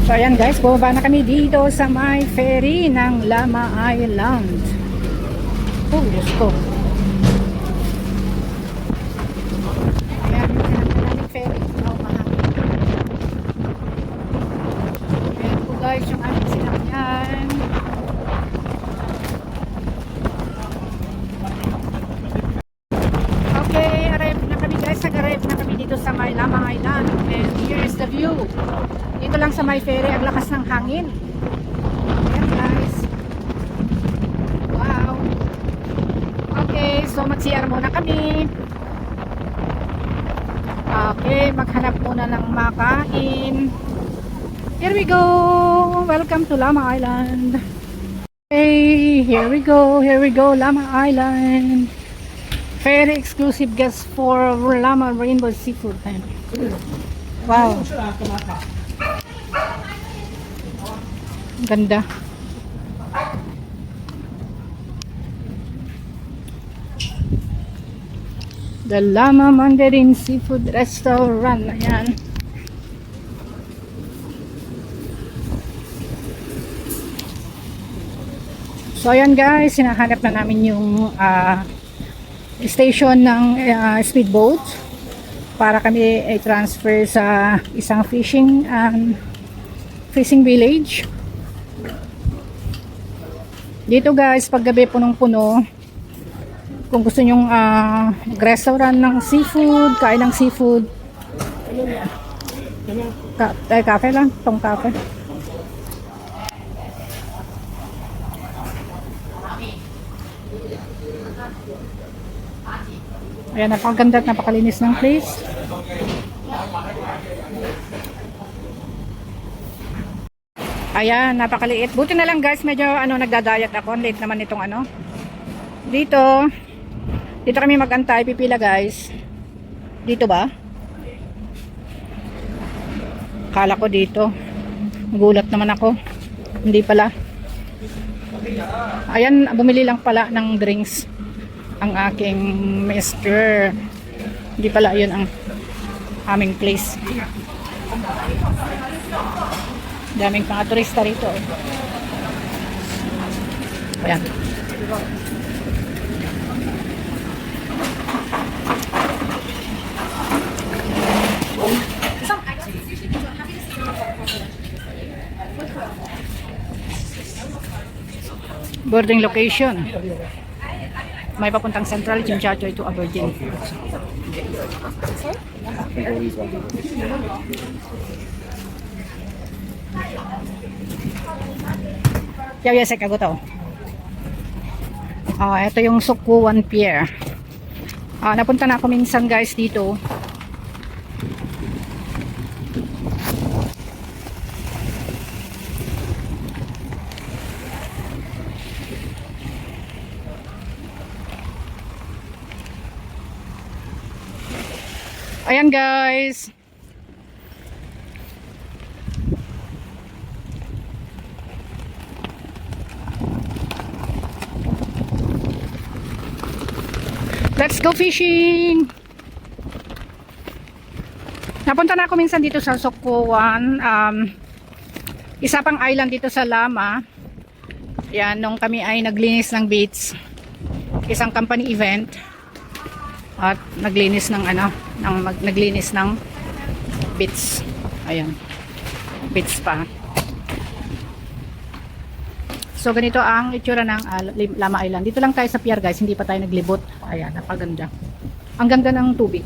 So ayan guys, bumaba na kami dito sa may ferry ng Lama Island. Oh, Diyos ko. Ayan, yung ferry. Oh, mahangin. Ayan po guys, yung aming sinakyan. Okay, arrive na kami guys. Nag-arrive na kami dito sa may Lama Island. And here is the view. Dito lang sa may ferry, ang lakas ng hangin. Ayan guys. Wow. Okay, so mag-CR muna kami. Okay, maghanap muna ng makain. Here we go. Welcome to Lama Island. Hey, here we go, Lama Island. Very exclusive guest for Lama Rainbow Seafood. Wow. Ganda. The Lama Mandarin Seafood Restaurant. Ayan. So ayan guys, hinahanap na namin yung station ng speedboat para kami i-transfer sa isang fishing village. Dito guys, paggabi punong-puno. Kung gusto nyong restaurant ng seafood, kain ng seafood. Cafe lang, tong cafe. Ayan, napakaganda at napakalinis ng place. Ayan, napakaliit. Buti na lang guys, medyo nagdadayat ako. Late naman itong Dito kami magantay, pipila guys. Dito ba? Kala ko dito. Gulat naman ako. Hindi pala. Ayan, bumili lang pala ng drinks ang aking mister. Hindi pala yun ang aming place. Daming mga turista rito. Ayan. Boarding location. May papuntang Central, Chinchacho to Aberdeen. Yes, kago to. Ito yung Sukuan Pier. Napunta na ako minsan guys dito. Ayan guys. Let's go fishing. Napunta na ako minsan dito sa Sukuan. Isa pang island dito sa Lama. Yan, nung kami ay naglinis ng beach. Isang company event. At naglinis ng naglinis ng beach. Ayan. Beach pa. So ganito ang itsura ng Lama Island. Dito lang tayo sa pier guys, hindi pa tayo naglibot. Ayan, napaganda. Ang ganda ng tubig.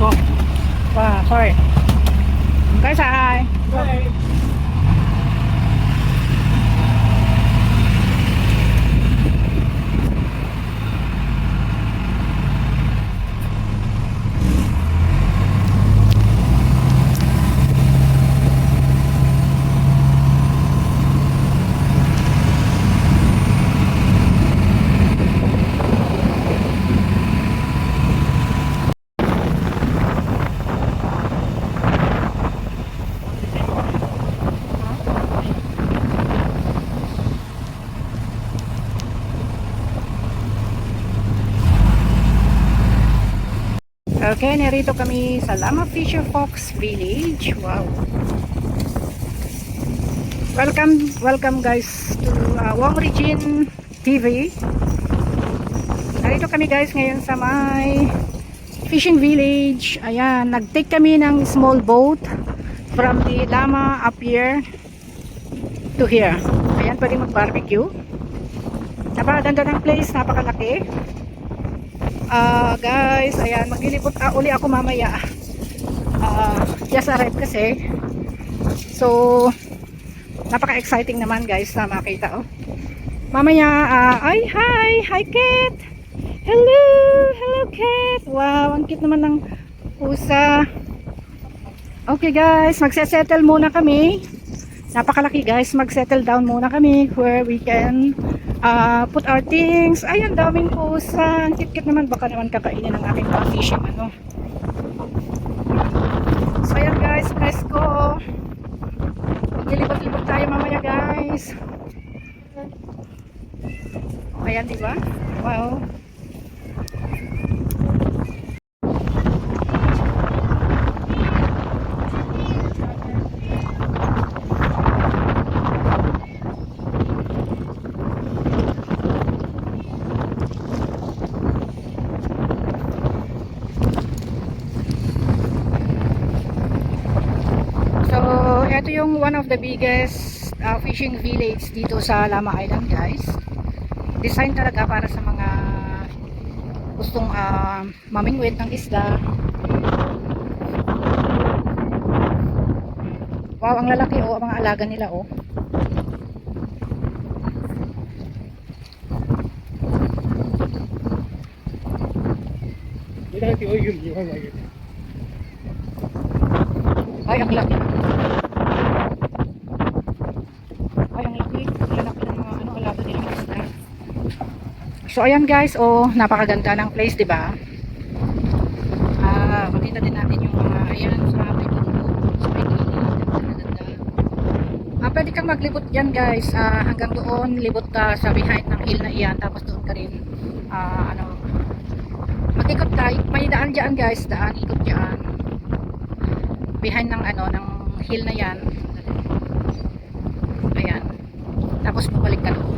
Oh. Wow, sorry. Guys, hi. Hi. Okay, narito kami sa Lama Fisher Fox Village. Wow. Welcome guys to Wong Regine TV. Narito kami guys ngayon sa may fishing village. Ayan, nag-take kami ng small boat from the Lama up here to here. Ayan, pwede mag-barbecue. Napakaganda ng place, napakalaki. Guys, ayan, maglilipot uli ako mamaya. Just arrived kasi. So, napaka-exciting naman guys na makita. Mamaya, hi Kate! Hello Kate! Wow, ang cute naman ng pusa. Okay guys, magse-settle muna kami. Napakalaki guys, mag-settle down muna kami where we can put our things. Ay, ang daming pusa. Ang cute naman, baka naman kakainin ng aking mga fishing ano. So ayan guys, presko. Maglilibot-libot tayo mamaya guys. Ayan, diba? Wow. Ito yung one of the biggest fishing village dito sa Lama Island guys. Design talaga para sa mga gustong mamingwit ng isda. Wow, ang lalaki ang mga alaga nila Ay, ang laki. So ayan guys, napakaganda ng place, 'di ba? Makita din natin yung mga ayan sa may bundok, sa may gilid, ganda. Pwede kang maglibot diyan guys, hanggang doon libot ka sa behind ng hill na iyan, tapos doon ka rin mag-ikot ka, may daan diyan guys, ikot diyan. Behind ng ng hill na 'yan. Ayan. Tapos bumalik ka doon.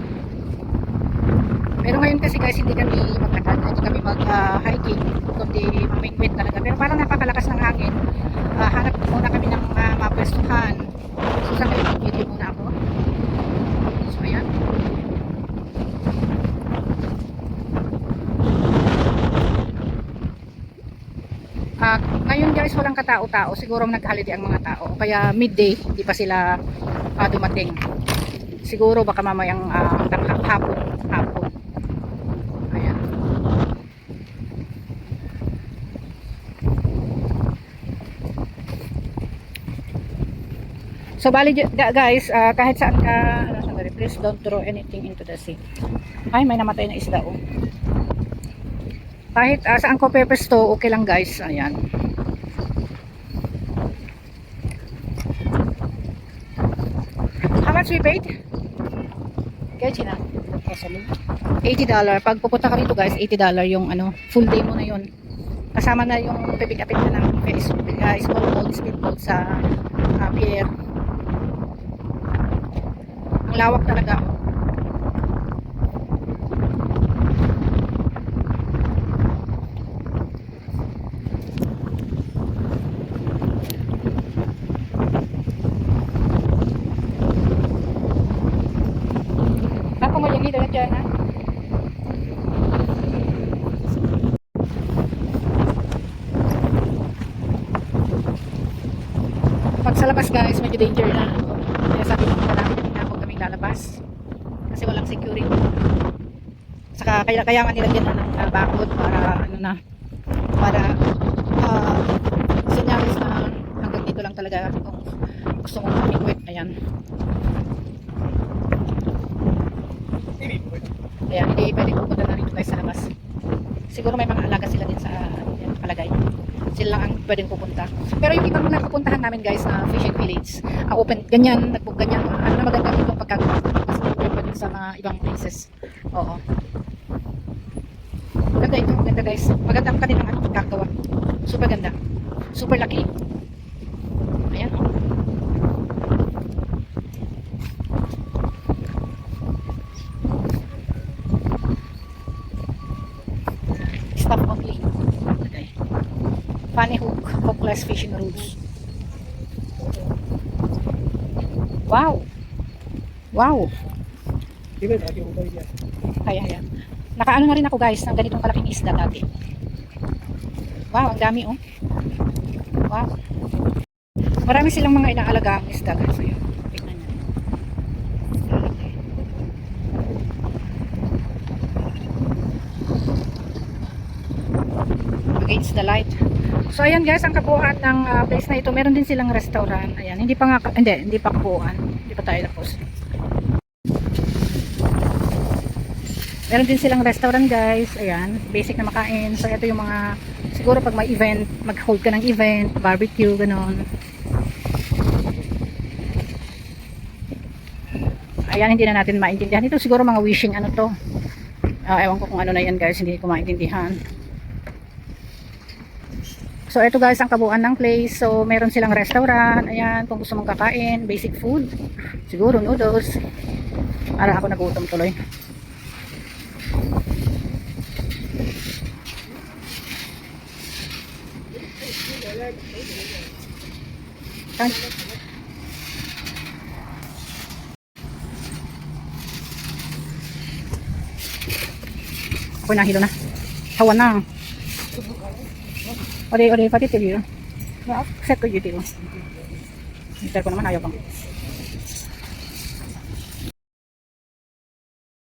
Pero ngayon kasi guys, hindi kami maglakad, hindi kami mag-hiking, kundi mamingwit talaga. Pero parang napakalakas ng hangin. Hanap muna kami ng mapwestuhan. So sa ngayon, video muna ako. So ayan. Ngayon guys, walang katao-tao. Siguro nag-holiday ang mga tao. Kaya midday, hindi pa sila dumating. Siguro baka mamayang hapon. So bali guys, kahit saan ka, please don't throw anything into the sea. Ay, may namatay na isda Kahit saan ko purpose to, okay lang guys. Ayan. How much we paid? Kaya China? $80. Pag pupunta ka rito guys, $80 yung full day mo na yun. Kasama na yung pipick-upin na ng small boat, speedboat sa pier. Ang lawak talaga. Ako mo yung dito dyan ha. Pag sa labas guys, medyo danger na. Kaya sabi ko lalabas kasi walang security. Saka kaya nga nilagyan na ng barcode para senyales na hanggang dito lang talaga kung gusto mong mamingwit. Ayan. Ayan, hindi pwede pupunta na rito guys sa labas. Siguro may mga alaga sila din sa nakalagay. Sila lang ang pwedeng pupunta. Pero yung ibang napupuntahan namin guys na fishing village, open, ganyan, nagbook ganyan. Na maganda itong pagkagawa. Kasi pwede sa mga ibang places. Oo. Maganda ito, maganda guys. Maganda ang kanilang ano, pagkagawa. Super ganda. Super laki. Ayan, oh. Stop only. Okay. Funny hook, hookless fishing rods. Wow. Wow. Ayan. Nakaano na rin ako guys ng ganitong kalaking isda dati. Wow, ang dami oh. Wow. Marami silang mga inaalagang isda guys. Ayan. Tingnan nyo. Against the light. So ayan guys, ang kabuuan ng place na ito, meron din silang restaurant. Ayan, hindi pa kabuuan. Hindi pa tayo tapos. Meron din silang restaurant guys. Ayan, basic na makain. So ito yung mga, siguro pag may event, mag-hold ka ng event, barbecue, ganon. Ayan, hindi na natin maintindihan. Ito siguro mga wishing ano to. Ewan ko kung ano na yan guys, hindi ko maintindihan. So ito guys ang kabuuan ng place. So meron silang restaurant. Ayan, kung gusto mong kakain, basic food. Siguro noodles. Para ako nagutom tuloy. Ako nahilo na. Hawa na. Ode pati TV. Set ko YouTube. Inter ko naman ayaw bang.